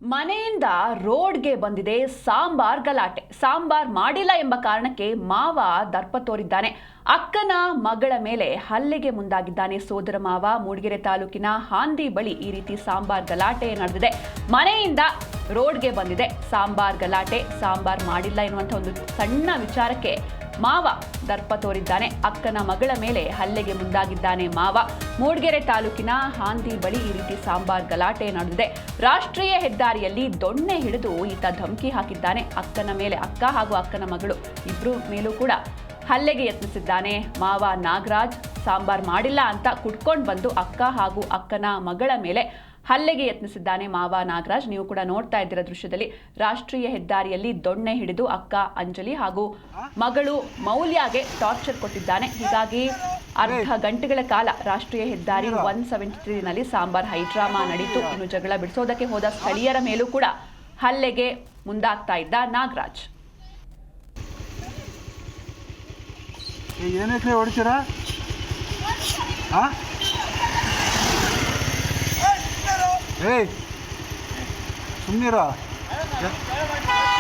ಮನೆಯಿಂದ ರೋಡ್ಗೆ ಬಂದಿದೆ ಸಾಂಬಾರ್ ಗಲಾಟೆ. ಸಾಂಬಾರ್ ಮಾಡಿಲ್ಲ ಎಂಬ ಕಾರಣಕ್ಕೆ ಮಾವ ದರ್ಪ ತೋರಿದ್ದಾನೆ. ಅಕ್ಕನ ಮಗಳ ಮೇಲೆ ಹಲ್ಲೆಗೆ ಮುಂದಾಗಿದ್ದಾನೆ ಸೋದರ ಮಾವ. ಮೂಡಿಗೆರೆ ತಾಲೂಕಿನ ಹಾಂದಿ ಬಳಿ ಈ ರೀತಿ ಸಾಂಬಾರ್ ಗಲಾಟೆ ನಡೆದಿದೆ. ಮನೆಯಿಂದ ರೋಡ್ಗೆ ಬಂದಿದೆ ಸಾಂಬಾರ್ ಗಲಾಟೆ. ಸಾಂಬಾರ್ ಮಾಡಿಲ್ಲ ಎನ್ನುವಂಥ ಒಂದು ಸಣ್ಣ ವಿಚಾರಕ್ಕೆ ಮಾವ ದರ್ಪ ತೋರಿದ್ದಾನೆ. ಅಕ್ಕನ ಮಗಳ ಮೇಲೆ ಹಲ್ಲೆಗೆ ಮುಂದಾಗಿದ್ದಾನೆ ಮಾವ. ಮೂಡಿಗೆರೆ ತಾಲೂಕಿನ ಹಾಂದಿ ಬಳಿ ಈ ರೀತಿ ಸಾಂಬಾರ್ ಗಲಾಟೆ ನಡೆದಿದೆ. ರಾಷ್ಟ್ರೀಯ ಹೆದ್ದಾರಿಯಲ್ಲಿ ದೊಣ್ಣೆ ಹಿಡಿದು ಈತ ಧಮಕಿ ಹಾಕಿದ್ದಾನೆ. ಅಕ್ಕನ ಮೇಲೆ, ಅಕ್ಕ ಹಾಗೂ ಅಕ್ಕನ ಮಗಳು ಇಬ್ರು ಮೇಲೂ ಕೂಡ ಹಲ್ಲೆಗೆ ಯತ್ನಿಸಿದ್ದಾನೆ ಮಾವ ನಾಗರಾಜ್. ಸಾಂಬಾರ್ ಮಾಡಿಲ್ಲ ಅಂತ ಕುಟ್ಕೊಂಡು ಬಂದು ಅಕ್ಕ ಹಾಗೂ ಅಕ್ಕನ ಮಗಳ ಮೇಲೆ ಹಲ್ಲೆಗೆ ಯತ್ನಿಸಿದ್ದಾನೆ ಮಾವ ನಾಗರಾಜ್. ನೀವು ಕೂಡ ನೋಡ್ತಾ ಇದ್ದೀರಾ ದೃಶ್ಯದಲ್ಲಿ. ರಾಷ್ಟ್ರೀಯ ಹೆದ್ದಾರಿಯಲ್ಲಿ ದೊಣ್ಣೆ ಹಿಡಿದು ಅಕ್ಕ ಅಂಜಲಿ ಹಾಗೂ ಮಗಳು ಮೌಲ್ಯಾಗೆ ಟಾರ್ಚರ್ ಕೊಟ್ಟಿದ್ದಾನೆ. ಹೀಗಾಗಿ ಅರ್ಧ ಗಂಟೆಗಳ ಕಾಲ ರಾಷ್ಟ್ರೀಯ ಹೆದ್ದಾರಿ 173 ನಲ್ಲಿ ಸಾಂಬಾರ್ ಹೈಡ್ರಾಮಾ ನಡೀತು. ಇನ್ನು ಜಗಳ ಬಿಡಿಸೋದಕ್ಕೆ ಹೋದ ಸ್ಥಳೀಯರ ಮೇಲೂ ಕೂಡ ಹಲ್ಲೆಗೆ ಮುಂದಾಗ್ತಾ ಇದ್ದ ನಾಗರಾಜ್. ಏನಕ್ಕೆ ಹೊಡಿತೀರಾ? ಏಯ್ ಸುಮ್ಮನಿರ,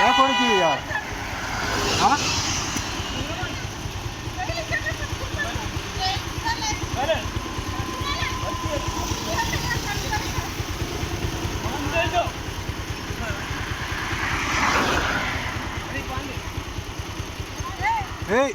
ಯಾಕೆ ಹೊಡಿತೀಯ? ಏಯ್